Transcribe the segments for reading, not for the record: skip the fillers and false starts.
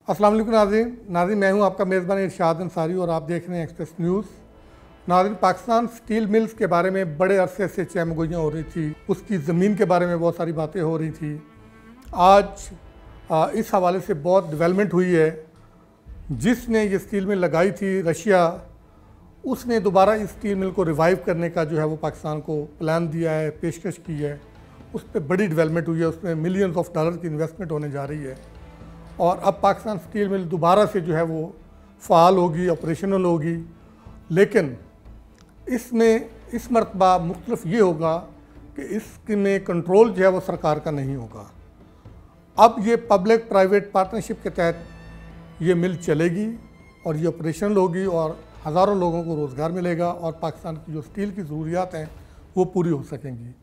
अस्सलाम वालेकुम नाज़रीन मैं हूं आपका मेज़बान इरशाद अंसारी और आप देख रहे हैं एक्सप्रेस न्यूज़। नाज़रीन, पाकिस्तान स्टील मिल्स के बारे में बड़े अरसे से चहमगोइयाँ हो रही थी, उसकी ज़मीन के बारे में बहुत सारी बातें हो रही थी। आज इस हवाले से बहुत डेवलपमेंट हुई है। जिसने ये स्टील मिल लगाई थी रशिया, उसने दोबारा इस स्टील मिल को रिवाइव करने का जो है वो पाकिस्तान को प्लान दिया है, पेशकश की है। उस पर बड़ी डेवलपमेंट हुई है, उसमें मिलियंस ऑफ डॉलर की इन्वेस्टमेंट होने जा रही है और अब पाकिस्तान स्टील मिल दोबारा से जो है वो फ़ाल होगी, ऑपरेशनल होगी। लेकिन इसमें इस मरतबा मुख्तलिफ ये होगा कि इसमें कंट्रोल जो है वो सरकार का नहीं होगा। अब ये पब्लिक प्राइवेट पार्टनरशिप के तहत ये मिल चलेगी और ये ऑपरेशनल होगी और हज़ारों लोगों को रोज़गार मिलेगा और पाकिस्तान की जो स्टील की ज़रूरियात हैं वो पूरी हो सकेंगी।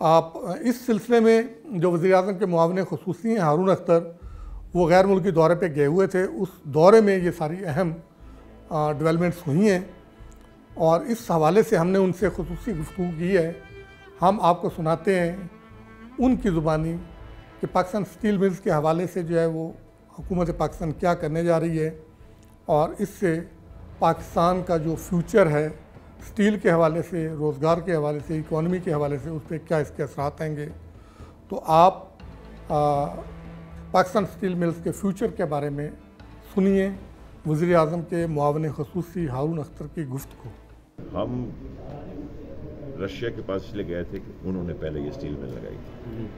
आप इस सिलसिले में जो वज़ीर-ए-आज़म के मुआविन ख़ुसूसी हैं हारून अख्तर, वो गैर मुल्की दौरे पे गए हुए थे। उस दौरे में ये सारी अहम डेवलपमेंट्स हुई हैं और इस हवाले से हमने उनसे ख़ुसूसी गुफ्तगू की है। हम आपको सुनाते हैं उनकी ज़ुबानी कि पाकिस्तान स्टील मिल्स के हवाले से जो है वो हुकूमत पाकिस्तान क्या करने जा रही है और इससे पाकिस्तान का जो फ्यूचर है स्टील के हवाले से, रोज़गार के हवाले से, इकॉनमी के हवाले से, उस पर क्या इसके असरात आएंगे। तो आप पाकिस्तान स्टील मिल्स के फ्यूचर के बारे में सुनिए वज़ीर-ए-आज़म के मुआविन ख़ुसूसी हारून अख्तर की गुफ्तगू। हम रशिया के पास इसलिए गए थे कि उन्होंने पहले ये स्टील मिल लगाई थी।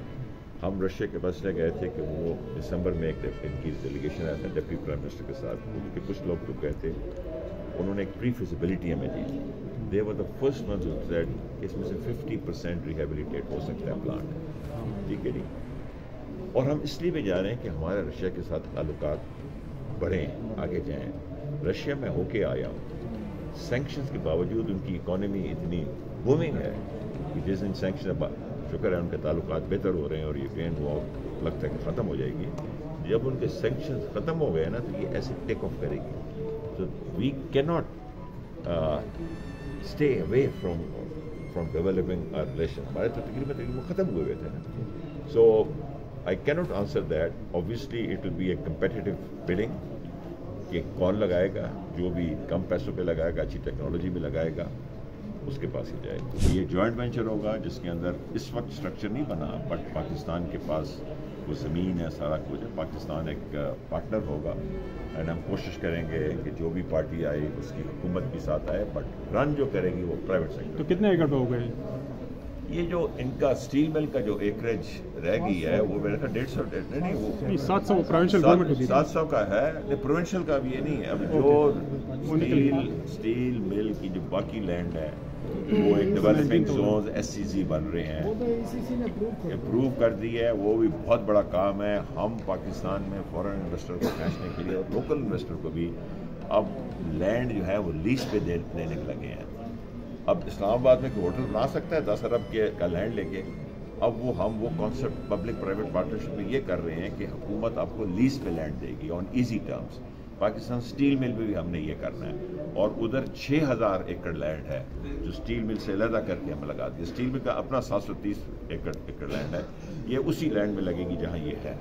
हम रशिया के पास इसलिए गए थे कि वो दिसंबर में इनकी डेलीगेशन आया था डिप्टी प्राइम मिनिस्टर के साथ, उनके कुछ लोग रुक गए थे। उन्होंने एक प्री फिजिबिलिटी हमें दी थी। They were the first one who said इसमें से 50% रिहेबिलिटेट हो सकता है प्लांट, ठीक है जी। और हम इसलिए भी जा रहे हैं कि हमारे रशिया के साथ ताल्लुकात बढ़ें, आगे जाएं। रशिया में होके आया हूँ, सैंक्शंस के बावजूद उनकी इकॉनमी इतनी बूमिंग है कि जिस दिन सैंक्शन शुक्र है उनके ताल्लुकात बेहतर हो रहे हैं और यूक्रेन वो लगता है कि ख़त्म हो जाएगी। जब उनके सैंक्शंस ख़त्म हो गए ना तो ये ऐसे टेक ऑफ करेगी। तो we can not stay away from developing our relation. हमारे तो तकरीबन ख़त्म हुए थे ना। सो I cannot answer that. Obviously, it will be a competitive bidding कि कौन लगाएगा, जो भी कम पैसों पे लगाएगा, अच्छी टेक्नोलॉजी में लगाएगा, उसके पास ही जाएगा। ये जॉइंट वेंचर होगा जिसके अंदर इस वक्त स्ट्रक्चर नहीं बना, बट पाकिस्तान के पास वो ज़मीन है, सारा कुछ है। पाकिस्तान एक पार्टनर होगा एंड हम कोशिश करेंगे कि जो भी पार्टी आए उसकी हुकूमत भी साथ आए, बट रन जो करेगी वो प्राइवेट सेक्टर। तो कितने एकड़ पे हो गए ये जो इनका स्टील मिल का जो एकरेज रह गई है वो मेरे ख्याल 150 नहीं वो 700 प्रोविंशियल गवर्नमेंट होती है, 700 का है, प्रोविंशियल का भी ये नहीं है। अब जो स्टील मिल की जो बाकी लैंड है वो एक डेवलपिंग जोन SCZ बन रहे हैं, अप्रूव कर दी है। वो भी बहुत बड़ा काम है। हम पाकिस्तान में फॉरेन इन्वेस्टर को खींचने के लिए और लोकल इन्वेस्टर को भी अब लैंड जो है वो लीज पे देने लगे हैं। अब इस्लामाबाद में होटल बना सकता है 10 अरब का लैंड लेके। अब हम वो कॉन्सेप्ट पब्लिक प्राइवेट पार्टनरशिप में ये कर रहे हैं कि हुकूमत आपको लीज पे लैंड देगी on easy terms. Pakistan steel mill में भी हमने ये करना है और उधर 6000 एकड़ लैंड है जो स्टील मिल से अलहदा करके हमें लगा दिया। स्टील मिल का अपना 730 एकड़ लैंड है, ये उसी लैंड में लगेगी जहाँ ये है।